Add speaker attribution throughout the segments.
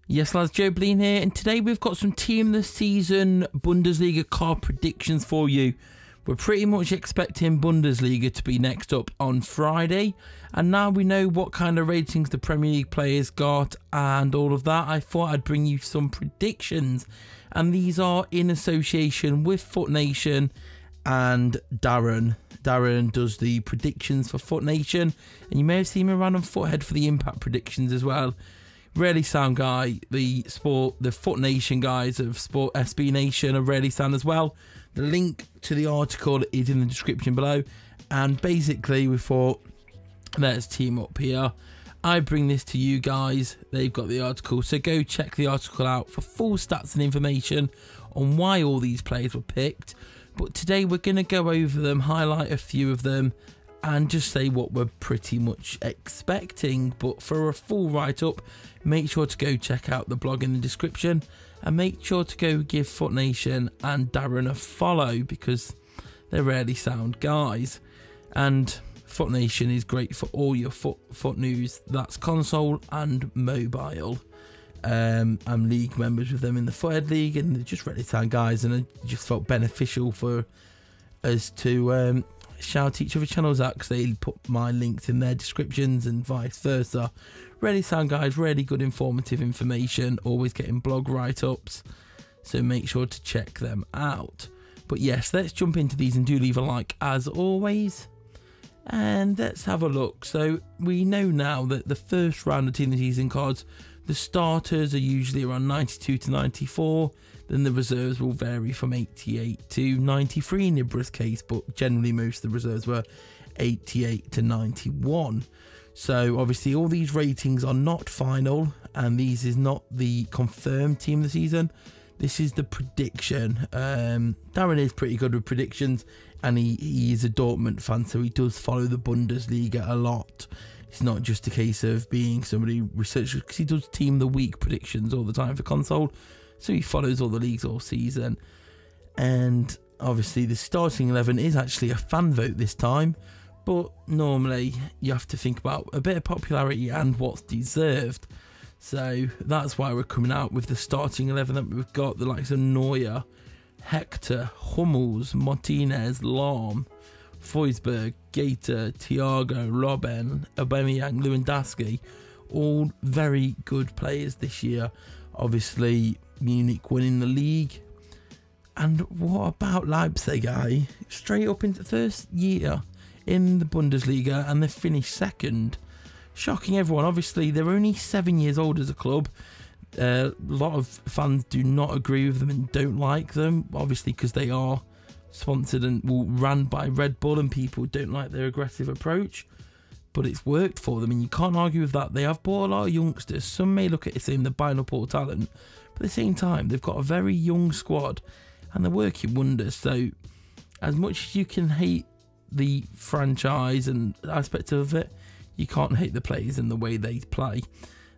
Speaker 1: Yes lads, joebiline here, and today we've got some team of the season Bundesliga card predictions for you. We're pretty much expecting Bundesliga to be next up on Friday, and now we know what kind of ratings the Premier League players got and all of that. I thought I'd bring you some predictions, and these are in association with FutNation and Darren. Darren does the predictions for FutNation, and you may have seen him around on Futhead for the impact predictions as well. Really sound guy. The FutNation guys of Sport SB Nation are really sound as well. The link to the article is in the description below, and basically we thought, let's team up here. I bring this to you guys. They've got the article, so go check the article out for full stats and information on why all these players were picked. But today we're going to go over them, highlight a few of them, and just say what we're pretty much expecting. But for a full write-up, make sure to go check out the blog in the description, and make sure to go give FutNation and Darren a follow, because they're really sound guys. And FutNation is great for all your foot news. That's console and mobile. I'm league members with them in the Futhead League, and they're just really sound guys, and it just felt beneficial for us to shout each other channels out, because they put my links in their descriptions and vice versa. Really sound guys, really good informative information, always getting blog write-ups, so make sure to check them out. But yes, let's jump into these, and do leave a like as always, and let's have a look. So we know now that the first round of team of the season cards, the starters are usually around 92 to 94, then the reserves will vary from 88 to 93 in Ibra's case, but generally most of the reserves were 88 to 91. So obviously all these ratings are not final, and these is not the confirmed team of the season. This is the prediction. Darren is pretty good with predictions, and he is a Dortmund fan, so he does follow the Bundesliga a lot. It's not just a case of being somebody researcher, because he does team of the week predictions all the time for console, so he follows all the leagues all season. And obviously the starting 11 is actually a fan vote this time, but normally you have to think about a bit of popularity and what's deserved. So that's why we're coming out with the starting 11 that we've got: the likes of Neuer, Hector, Hummels, Martinez, Lahm, Forsberg, Gaeta, Thiago, Robben, Aubameyang, Lewandowski, all very good players this year. Obviously Munich winning the league. And what about Leipzig, straight up into the first year in the Bundesliga, and they finished second, shocking everyone. Obviously they're only 7 years old as a club. A lot of fans do not agree with them and don't like them, obviously because they are sponsored and ran by Red Bull, and people don't like their aggressive approach, but it's worked for them, and you can't argue with that. They have bought a lot of youngsters. Some may look at it saying they're buying up all talent, but at the same time they've got a very young squad, and they're working wonders. So as much as you can hate the franchise and aspect of it, you can't hate the players and the way they play.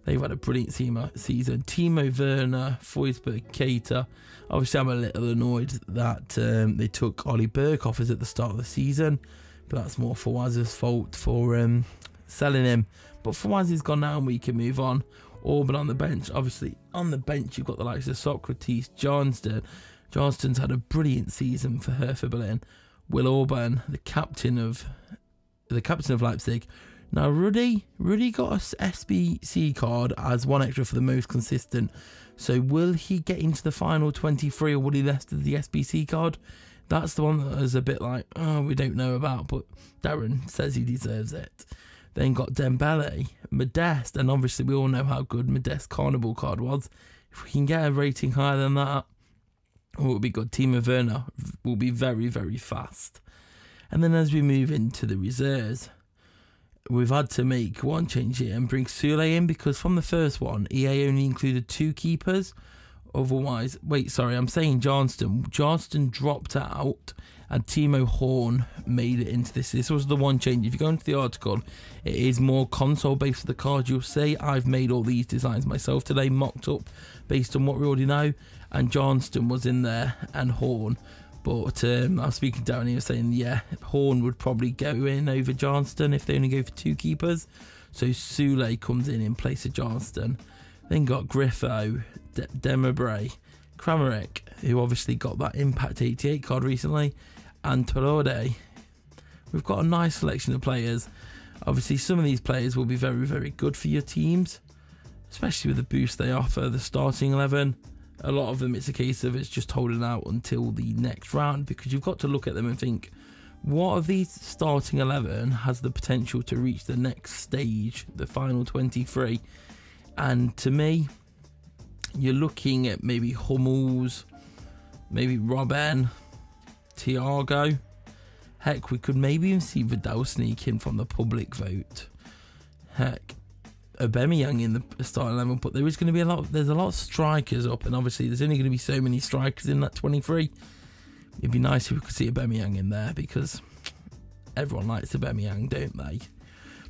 Speaker 1: They've had a brilliant season. Timo Werner, Forsberg, Keita. Obviously, I'm a little annoyed that they took Ollie Burke off us at the start of the season, but that's more Fawaz's fault for selling him. But Fawaz is gone now, and we can move on. Orban on the bench. Obviously, on the bench, you've got the likes of Socrates, Johnston. Johnston's had a brilliant season for Hertha Berlin. Will Orban, the captain of Leipzig. Now, Rudy got a SBC card as one extra for the most consistent. So will he get into the final 23, or will he left the SBC card? That's the one that is a bit like, oh, we don't know about, but Darren says he deserves it. Then got Dembele, Modeste, and obviously we all know how good Modeste's Carnival card was. If we can get a rating higher than that, it will be good. Timo Werner will be very, very fast. And then as we move into the reserves, we've had to make one change here and bring Sule in, because from the first one, EA only included 2 keepers. Otherwise, wait, sorry, I'm saying Johnston. Johnston dropped out, and Timo Horn made it into this. This was the one change. If you go into the article, it is more console-based for the card. You'll see I've made all these designs myself today, mocked up based on what we already know, and Johnston was in there, and Horn. But I was speaking to Darren, he was saying, yeah, Horn would probably go in over Johnston if they only go for 2 keepers. So Sule comes in place of Johnston. Then got Griffo, Demabray, Kramaric, who obviously got that Impact 88 card recently, and Torode. We've got a nice selection of players. Obviously, some of these players will be very, very good for your teams, especially with the boost they offer, the starting 11. A lot of them, it's a case of it's just holding out until the next round, because you've got to look at them and think, what of these starting 11 has the potential to reach the next stage, the final 23? And to me, you're looking at maybe Hummels, maybe Robben, Thiago. Heck, we could maybe even see Vidal sneak in from the public vote. Heck, Aubameyang in the starting 11, but there is going to be there's a lot of strikers up, and obviously there's only going to be so many strikers in that 23. It'd be nice if we could see Aubameyang in there, because everyone likes Aubameyang, don't they?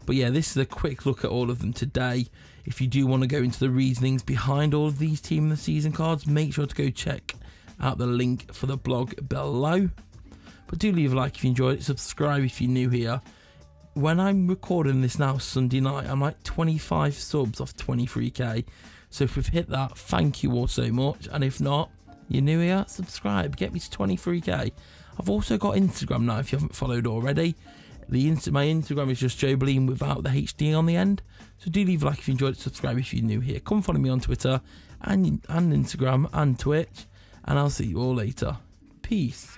Speaker 1: But yeah, this is a quick look at all of them today. If you do want to go into the reasonings behind all of these team of the season cards, make sure to go check out the link for the blog below. But do leave a like if you enjoyed it, subscribe if you're new here. When I'm recording this now, Sunday night, I'm like 25 subs off 23k. So if we've hit that, thank you all so much. And if not, you're new here, subscribe, get me to 23k. I've also got Instagram now if you haven't followed already. My Instagram is just joebiline without the HD on the end. So do leave a like if you enjoyed it, subscribe if you're new here. Come follow me on Twitter and Instagram and Twitch. And I'll see you all later. Peace.